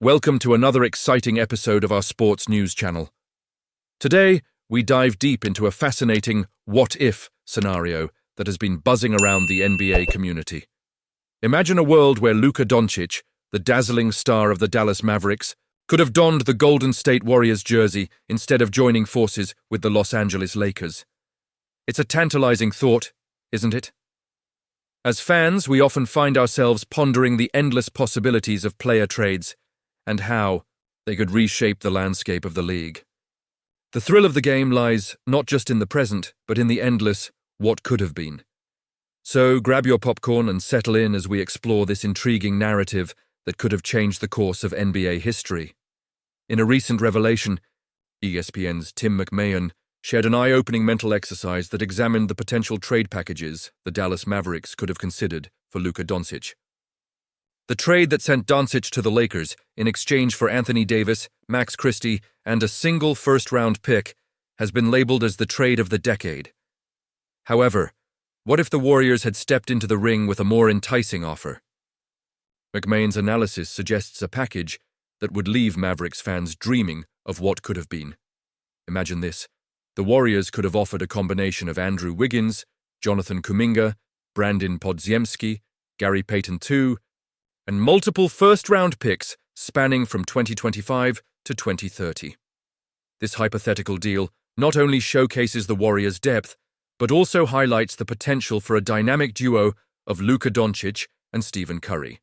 Welcome to another exciting episode of our sports news channel. Today, we dive deep into a fascinating what-if scenario that has been buzzing around the NBA community. Imagine a world where Luka Doncic, the dazzling star of the Dallas Mavericks, could have donned the Golden State Warriors jersey instead of joining forces with the Los Angeles Lakers. It's a tantalizing thought, isn't it? As fans, we often find ourselves pondering the endless possibilities of player trades and how they could reshape the landscape of the league. The thrill of the game lies not just in the present, but in the endless what could have been. So grab your popcorn and settle in as we explore this intriguing narrative that could have changed the course of NBA history. In a recent revelation, ESPN's Tim McMahon shared an eye-opening mental exercise that examined the potential trade packages the Dallas Mavericks could have considered for Luka Doncic. The trade that sent Doncic to the Lakers in exchange for Anthony Davis, Max Christie, and a single first-round pick has been labeled as the trade of the decade. However, what if the Warriors had stepped into the ring with a more enticing offer? McMahon's analysis suggests a package that would leave Mavericks fans dreaming of what could have been. Imagine this. The Warriors could have offered a combination of Andrew Wiggins, Jonathan Kuminga, Brandin Podziemski, Gary Payton II, and multiple first-round picks spanning from 2025 to 2030. This hypothetical deal not only showcases the Warriors' depth, but also highlights the potential for a dynamic duo of Luka Doncic and Stephen Curry.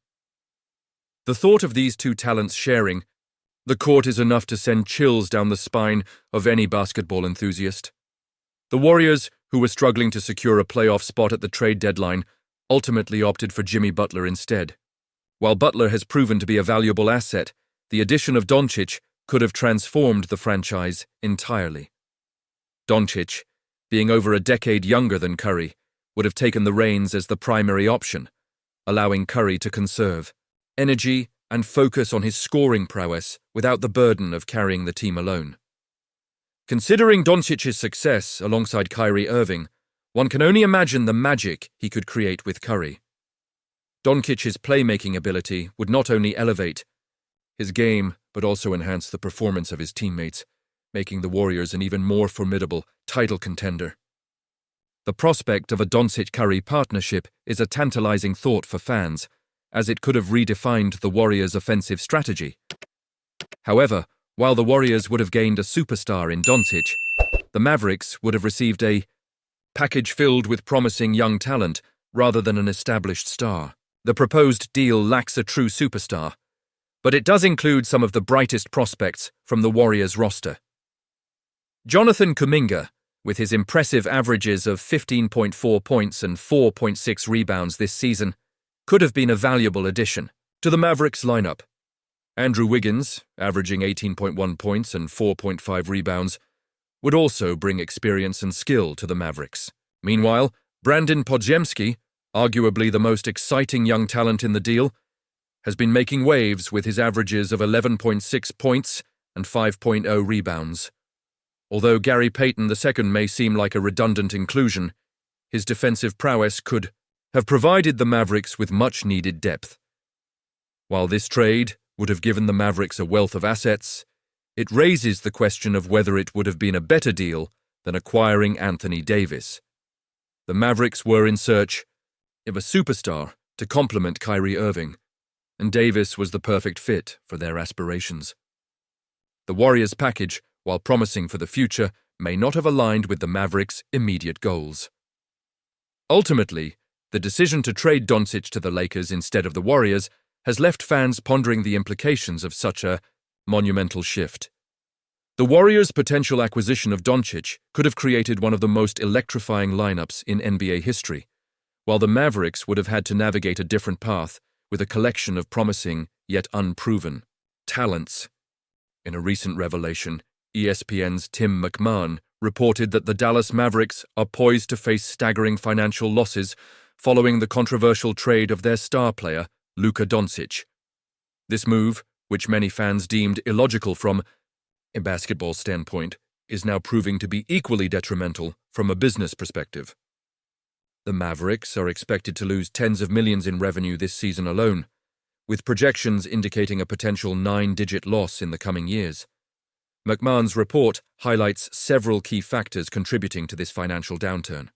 The thought of these two talents sharing the court is enough to send chills down the spine of any basketball enthusiast. The Warriors, who were struggling to secure a playoff spot at the trade deadline, ultimately opted for Jimmy Butler instead. While Butler has proven to be a valuable asset, the addition of Doncic could have transformed the franchise entirely. Doncic, being over a decade younger than Curry, would have taken the reins as the primary option, allowing Curry to conserve energy and focus on his scoring prowess without the burden of carrying the team alone. Considering Doncic's success alongside Kyrie Irving, one can only imagine the magic he could create with Curry. Doncic's playmaking ability would not only elevate his game, but also enhance the performance of his teammates, making the Warriors an even more formidable title contender. The prospect of a Doncic-Curry partnership is a tantalizing thought for fans, as it could have redefined the Warriors' offensive strategy. However, while the Warriors would have gained a superstar in Doncic, the Mavericks would have received a package filled with promising young talent rather than an established star. The proposed deal lacks a true superstar, but it does include some of the brightest prospects from the Warriors roster. Jonathan Kuminga, with his impressive averages of 15.4 points and 4.6 rebounds this season, could have been a valuable addition to the Mavericks lineup. Andrew Wiggins, averaging 18.1 points and 4.5 rebounds, would also bring experience and skill to the Mavericks. Meanwhile, Brandin Podziemski, arguably the most exciting young talent in the deal, has been making waves with his averages of 11.6 points and 5.0 rebounds. Although Gary Payton II may seem like a redundant inclusion, his defensive prowess could have provided the Mavericks with much-needed depth. While this trade would have given the Mavericks a wealth of assets, it raises the question of whether it would have been a better deal than acquiring Anthony Davis. The Mavericks were in search of a superstar to complement Kyrie Irving, and Davis was the perfect fit for their aspirations. The Warriors' package, while promising for the future, may not have aligned with the Mavericks' immediate goals. Ultimately, the decision to trade Doncic to the Lakers instead of the Warriors has left fans pondering the implications of such a monumental shift. The Warriors' potential acquisition of Doncic could have created one of the most electrifying lineups in NBA history, while the Mavericks would have had to navigate a different path with a collection of promising yet unproven talents. In a recent revelation, ESPN's Tim McMahon reported that the Dallas Mavericks are poised to face staggering financial losses following the controversial trade of their star player, Luka Doncic. This move, which many fans deemed illogical from a basketball standpoint, is now proving to be equally detrimental from a business perspective. The Mavericks are expected to lose tens of millions in revenue this season alone, with projections indicating a potential 9-digit loss in the coming years. McMahon's report highlights several key factors contributing to this financial downturn.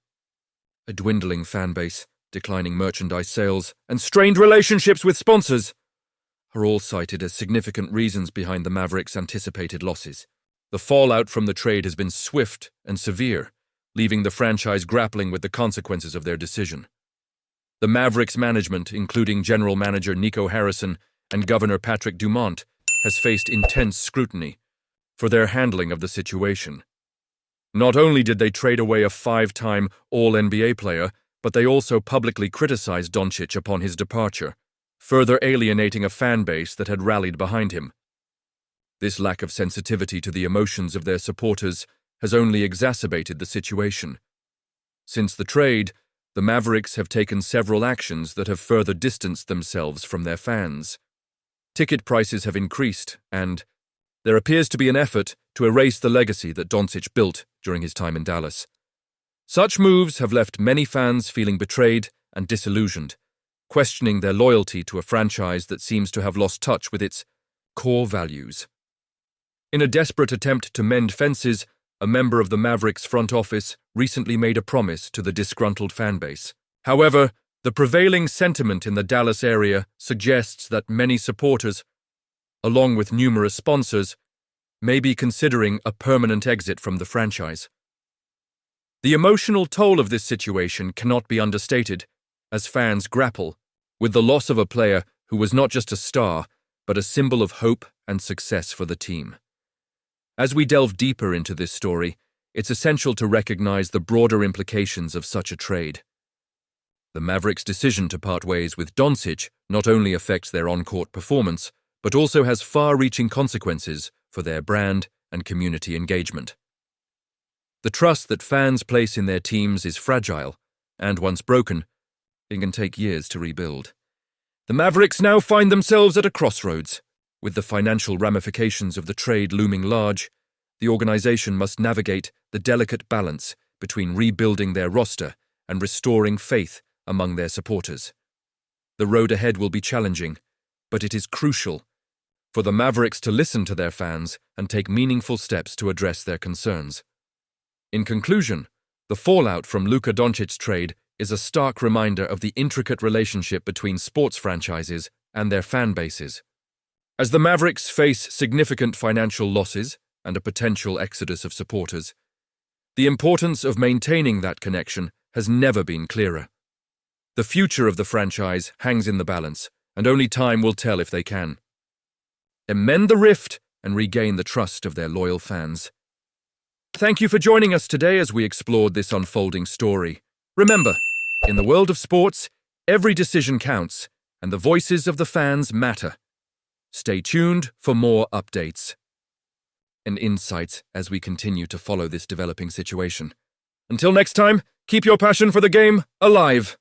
A dwindling fan base, declining merchandise sales, and strained relationships with sponsors are all cited as significant reasons behind the Mavericks' anticipated losses. The fallout from the trade has been swift and severe, leaving the franchise grappling with the consequences of their decision. The Mavericks management, including general manager Nico Harrison and Governor Patrick Dumont, has faced intense scrutiny for their handling of the situation. Not only did they trade away a 5-time All-NBA player, but they also publicly criticized Doncic upon his departure, further alienating a fan base that had rallied behind him. This lack of sensitivity to the emotions of their supporters has only exacerbated the situation. Since the trade, the Mavericks have taken several actions that have further distanced themselves from their fans. Ticket prices have increased, and there appears to be an effort to erase the legacy that Doncic built during his time in Dallas. Such moves have left many fans feeling betrayed and disillusioned, questioning their loyalty to a franchise that seems to have lost touch with its core values. In a desperate attempt to mend fences, a member of the Mavericks front office recently made a promise to the disgruntled fan base. However, the prevailing sentiment in the Dallas area suggests that many supporters, along with numerous sponsors, may be considering a permanent exit from the franchise. The emotional toll of this situation cannot be understated, as fans grapple with the loss of a player who was not just a star, but a symbol of hope and success for the team. As we delve deeper into this story, it's essential to recognize the broader implications of such a trade. The Mavericks' decision to part ways with Doncic not only affects their on-court performance, but also has far-reaching consequences for their brand and community engagement. The trust that fans place in their teams is fragile, and once broken, it can take years to rebuild. The Mavericks now find themselves at a crossroads. With the financial ramifications of the trade looming large, the organization must navigate the delicate balance between rebuilding their roster and restoring faith among their supporters. The road ahead will be challenging, but it is crucial for the Mavericks to listen to their fans and take meaningful steps to address their concerns. In conclusion, the fallout from Luka Doncic's trade is a stark reminder of the intricate relationship between sports franchises and their fan bases. As the Mavericks face significant financial losses and a potential exodus of supporters, the importance of maintaining that connection has never been clearer. The future of the franchise hangs in the balance, and only time will tell if they can amend the rift and regain the trust of their loyal fans. Thank you for joining us today as we explored this unfolding story. Remember, in the world of sports, every decision counts, and the voices of the fans matter. Stay tuned for more updates and insights as we continue to follow this developing situation. Until next time, keep your passion for the game alive.